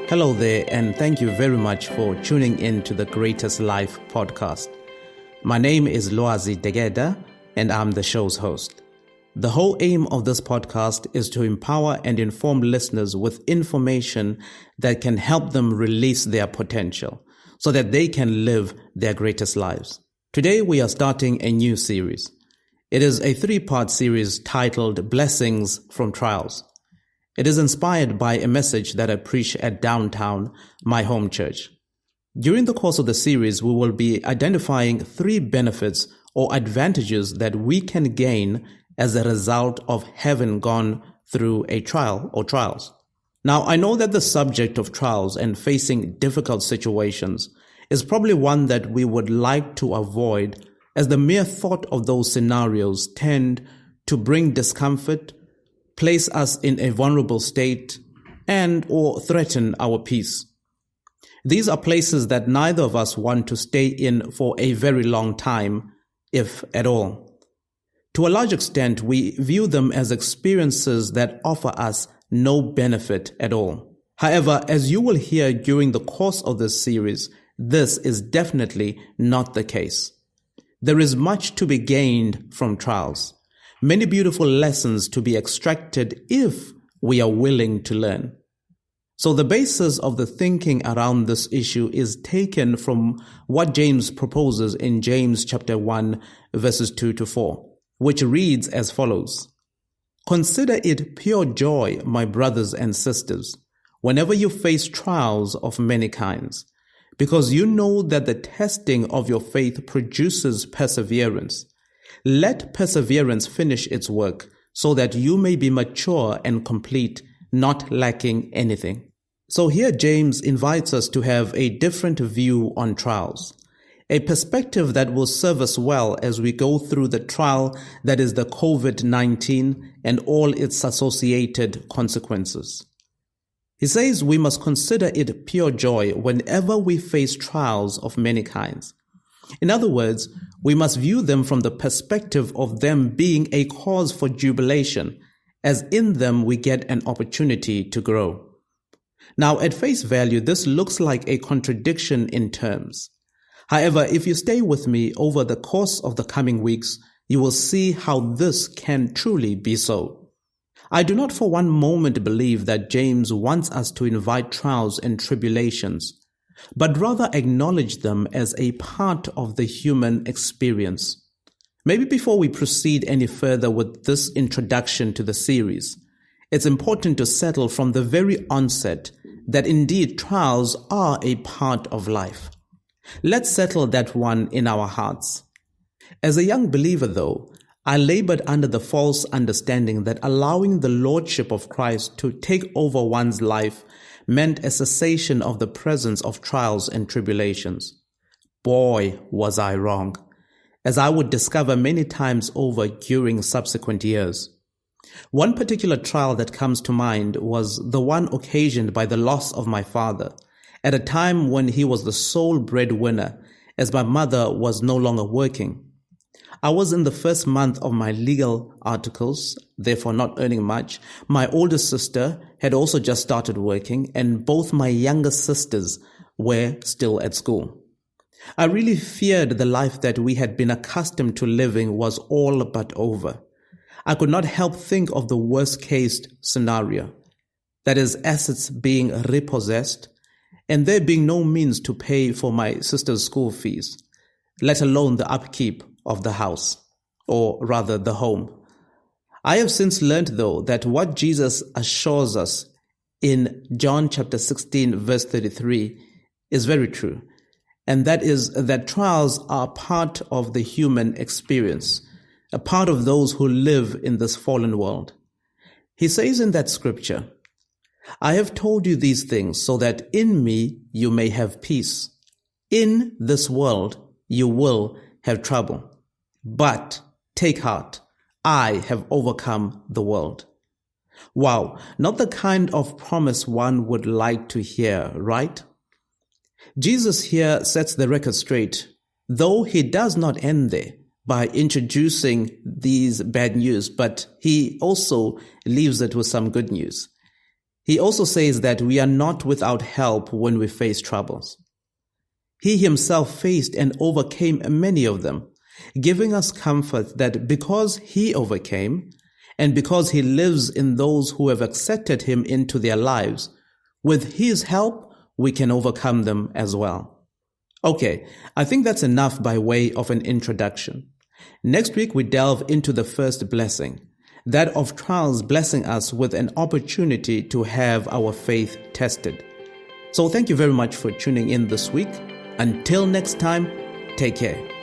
Hello there, and thank you very much for tuning in to the Greatest Life podcast. My name is Loazi Degeda, and I'm the show's host. The whole aim of this podcast is to empower and inform listeners with information that can help them release their potential so that they can live their greatest lives. Today, we are starting a new series. It is a 3-part series titled Blessings from Trials. It is inspired by a message that I preach at Downtown, my home church. During the course of the series, we will be identifying 3 benefits or advantages that we can gain as a result of having gone through a trial or trials. Now, I know that the subject of trials and facing difficult situations is probably one that we would like to avoid, as the mere thought of those scenarios tend to bring discomfort, place us in a vulnerable state, and or threaten our peace. These are places that neither of us want to stay in for a very long time, if at all. To a large extent, we view them as experiences that offer us no benefit at all. However, as you will hear during the course of this series, this is definitely not the case. There is much to be gained from trials. Many beautiful lessons to be extracted if we are willing to learn. So the basis of the thinking around this issue is taken from what James proposes in James chapter 1, verses 2 to 4, which reads as follows. Consider it pure joy, my brothers and sisters, whenever you face trials of many kinds, because you know that the testing of your faith produces perseverance. Let perseverance finish its work, so that you may be mature and complete, not lacking anything. So here James invites us to have a different view on trials, a perspective that will serve us well as we go through the trial that is the COVID-19 and all its associated consequences. He says we must consider it pure joy whenever we face trials of many kinds. In other words, we must view them from the perspective of them being a cause for jubilation, as in them we get an opportunity to grow. Now, at face value, this looks like a contradiction in terms. However, if you stay with me over the course of the coming weeks, you will see how this can truly be so. I do not for one moment believe that James wants us to invite trials and tribulations, but rather acknowledge them as a part of the human experience. Maybe before we proceed any further with this introduction to the series, it's important to settle from the very onset that indeed trials are a part of life. Let's settle that one in our hearts. As a young believer, though, I labored under the false understanding that allowing the Lordship of Christ to take over one's life meant a cessation of the presence of trials and tribulations. Boy, was I wrong, as I would discover many times over during subsequent years. One particular trial that comes to mind was the one occasioned by the loss of my father, at a time when he was the sole breadwinner, as my mother was no longer working. I was in the first month of my legal articles, therefore not earning much. My older sister had also just started working, and both my younger sisters were still at school. I really feared the life that we had been accustomed to living was all but over. I could not help think of the worst-case scenario, that is, assets being repossessed, and there being no means to pay for my sister's school fees, let alone the upkeep of the house, or rather the home. I have since learned, though, that what Jesus assures us in John chapter 16, verse 33 is very true, and that is that trials are part of the human experience, a part of those who live in this fallen world. He says in that scripture, I have told you these things so that in me you may have peace. In this world you will have trouble. But take heart, I have overcome the world. Wow, not the kind of promise one would like to hear, right? Jesus here sets the record straight, though he does not end there by introducing these bad news, but he also leaves it with some good news. He also says that we are not without help when we face troubles. He himself faced and overcame many of them, giving us comfort that because he overcame, and because he lives in those who have accepted him into their lives, with his help, we can overcome them as well. Okay, I think that's enough by way of an introduction. Next week, we delve into the first blessing, that of trials blessing us with an opportunity to have our faith tested. So thank you very much for tuning in this week. Until next time, take care.